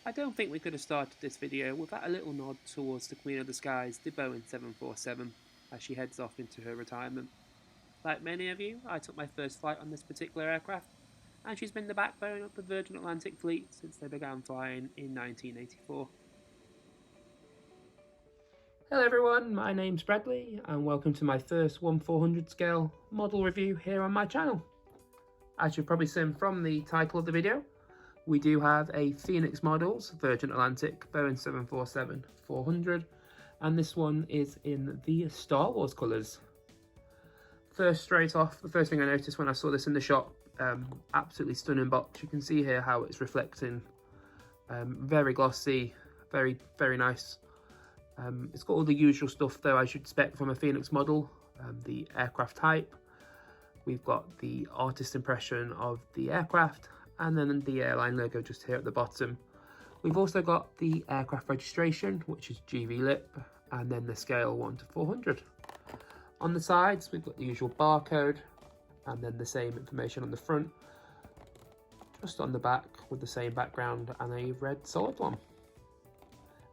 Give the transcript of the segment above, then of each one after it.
I don't think we could have started this video without a little nod towards the Queen of the Skies, the Boeing 747, as she heads off into her retirement. Like many of you, I took my first flight on this particular aircraft, and she's been the backbone of the Virgin Atlantic fleet since they began flying in 1984. Hello everyone, my name's Bradley, and welcome to my first 1/400 scale model review here on my channel. As you've probably seen from the title of the video, we do have a Phoenix Models Virgin Atlantic Boeing 747-400, and this one is in the Star Wars colours. Straight off, the first thing I noticed when I saw this in the shop, absolutely stunning box. You can see here how it's reflecting, very glossy, very nice. It's got all the usual stuff though as you'd expect from a Phoenix model, the aircraft type. We've got the artist impression of the aircraft, and then the airline logo just here at the bottom. We've also got the aircraft registration, which is G-VLIP, and then the scale 1 to 400. On the sides, we've got the usual barcode, and then the same information on the front, just on the back with the same background and a red solid one.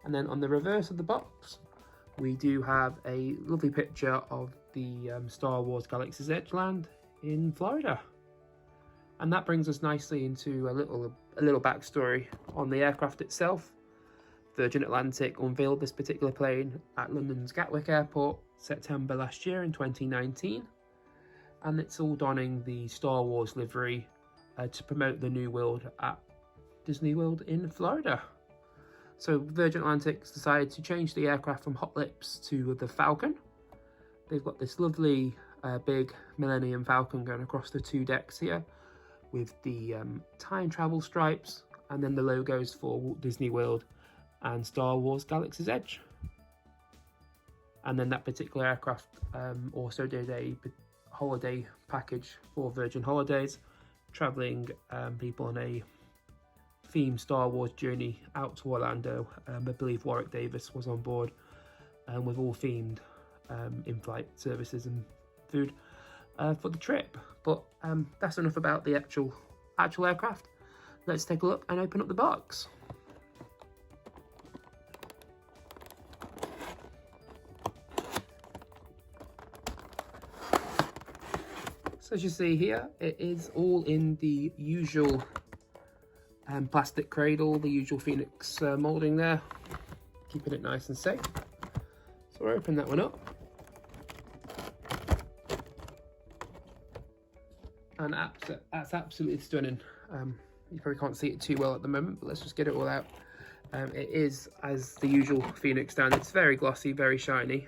And then on the reverse of the box, we do have a lovely picture of the Star Wars Galaxy's Edge land in Florida. And that brings us nicely into a little backstory on the aircraft itself. Virgin Atlantic unveiled this particular plane at London's Gatwick Airport September last year in 2019, and it's all donning the Star Wars livery to promote the new world at Disney World in Florida. So Virgin Atlantic's decided to change the aircraft from hot lips to the Falcon. They've got this lovely big Millennium Falcon going across the two decks here, with the time travel stripes, and then the logos for Walt Disney World and Star Wars Galaxy's Edge. And then that particular aircraft also did a holiday package for Virgin Holidays, travelling people on a themed Star Wars journey out to Orlando. I believe Warwick Davis was on board, with all themed in-flight services and food for the trip. But that's enough about the actual aircraft. Let's take a look and open up the box. So as you see here, it is all in the usual plastic cradle, the usual Phoenix moulding there, keeping it nice and safe. So we'll open that one up. And that's absolutely stunning. You probably can't see it too well at the moment, but let's just get it all out. It is, as the usual Phoenix standard, it's very glossy, very shiny.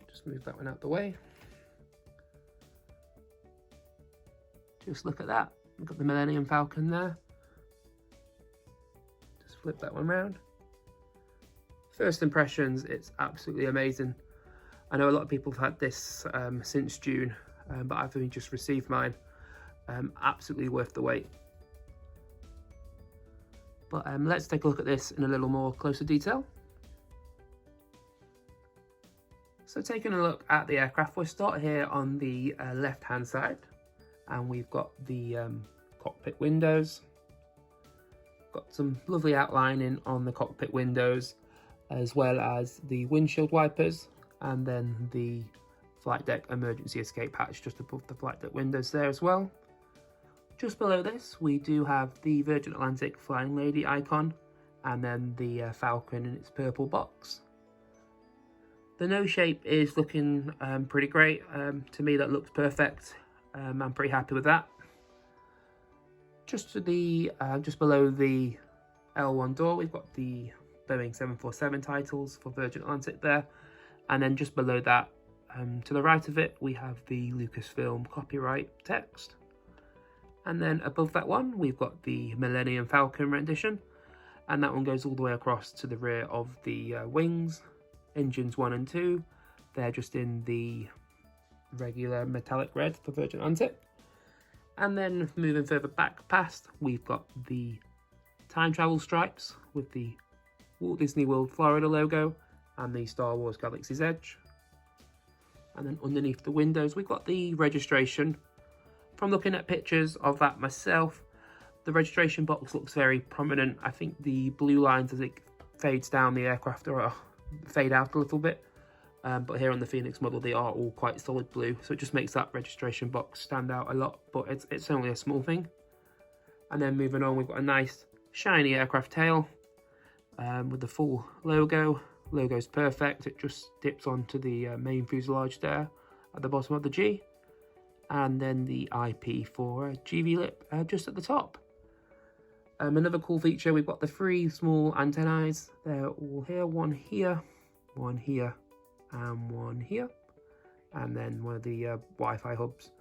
Just move that one out the way. Just look at that. We've got the Millennium Falcon there. Just flip that one round. First impressions, it's absolutely amazing. I know a lot of people have had this since June, but I've only just received mine. Absolutely worth the wait. But let's take a look at this in a little more closer detail. So taking a look at the aircraft, we'll start here on the left hand side, and we've got the cockpit windows. Got some lovely outlining on the cockpit windows, as well as the windshield wipers, and then the flight deck emergency escape hatch just above the flight deck windows there as well. Just below this, we do have the Virgin Atlantic Flying Lady icon, and then the Falcon in its purple box. The nose shape is looking pretty great. To me, that looks perfect. I'm pretty happy with that. Just to the just below the L1 door, we've got the Boeing 747 titles for Virgin Atlantic there, and then just below that, to the right of it, we have the Lucasfilm copyright text. And then above that one, we've got the Millennium Falcon rendition, and that one goes all the way across to the rear of the wings. Engines 1 and 2, they're just in the regular metallic red for Virgin Atlantic. And then moving further back past, we've got the time travel stripes with the Walt Disney World Florida logo and the Star Wars Galaxy's Edge. And then underneath the windows, we've got the registration. From looking at pictures of that myself, The registration box looks very prominent. I think the blue lines as it fades down the aircraft fade out a little bit. But here on the Phoenix model, they are all quite solid blue, so it just makes that registration box stand out a lot, but it's only a small thing. And then moving on, we've got a nice shiny aircraft tail with the full logo. Logo's perfect, it just dips onto the main fuselage there at the bottom of the G. And then the IP for G-VLIP just at the top. Another cool feature, we've got the 3 small antennae. They're all here, one here, one here, and one here, and then one of the Wi-Fi hubs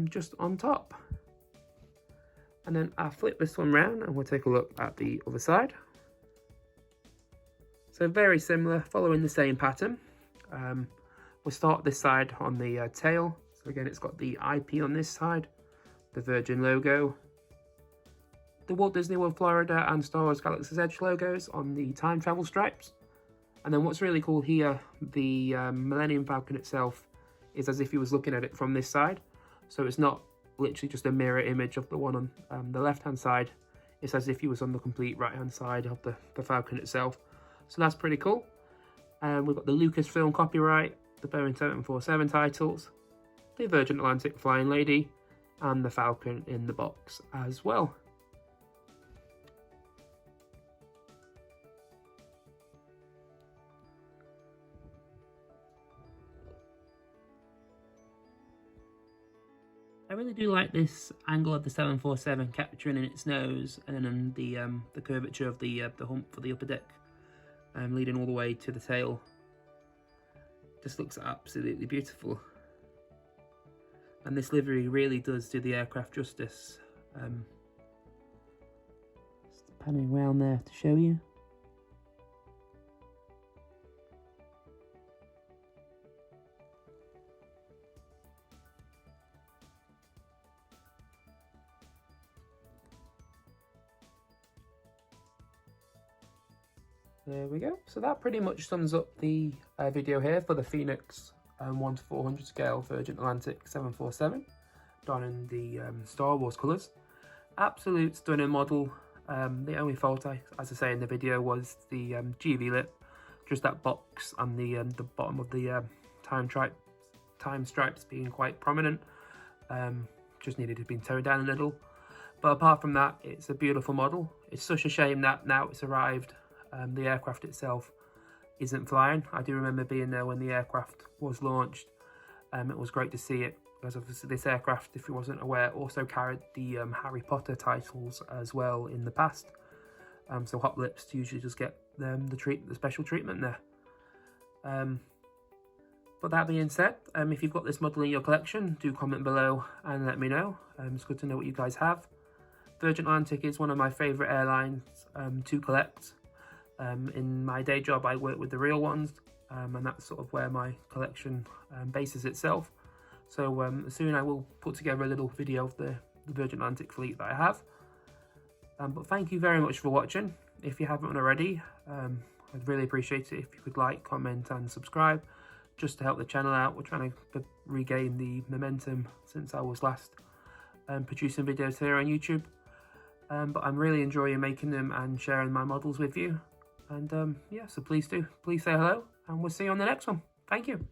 just on top. And then I'll flip this one round and we'll take a look at the other side. So very similar, following the same pattern. We'll start this side on the tail. So again, it's got the IP on this side, the Virgin logo, the Walt Disney World Florida and Star Wars Galaxy's Edge logos on the time travel stripes. And then what's really cool here, the Millennium Falcon itself is as if he was looking at it from this side. So it's not literally just a mirror image of the one on the left-hand side. It's as if he was on the complete right-hand side of the Falcon itself. So that's pretty cool. We've got the Lucasfilm copyright, the Boeing 747 titles, the Virgin Atlantic Flying Lady, and the Falcon in the box as well. I really do like this angle of the 747 capturing in its nose, and then the curvature of the hump for the upper deck, leading all the way to the tail. Just looks absolutely beautiful. And this livery really does do the aircraft justice. Just panning around there to show you. There we go. So that pretty much sums up the video here for the Phoenix 1:400 scale Virgin Atlantic 747, done in the Star Wars colours. Absolute stunning model. The only fault, as I say in the video, was the G-VLIP, just that box and the bottom of the time stripes being quite prominent. Just needed to have been toned down a little. But apart from that, it's a beautiful model. It's such a shame that now it's arrived, the aircraft itself isn't flying. I do remember being there when the aircraft was launched. It was great to see it, because obviously this aircraft, if you wasn't aware, also carried the Harry Potter titles as well in the past. So Hot Lips usually just get the special treatment there. But that being said, if you've got this model in your collection, do comment below and let me know. It's good to know what you guys have. Virgin Atlantic is one of my favourite airlines to collect. In my day job, I work with the real ones, and that's sort of where my collection bases itself. So soon I will put together a little video of the Virgin Atlantic fleet that I have. But thank you very much for watching. If you haven't already, I'd really appreciate it if you could like, comment and subscribe, just to help the channel out. We're trying to regain the momentum since I was last producing videos here on YouTube. But I'm really enjoying making them and sharing my models with you. And yeah, so please say hello, and we'll see you on the next one. Thank you.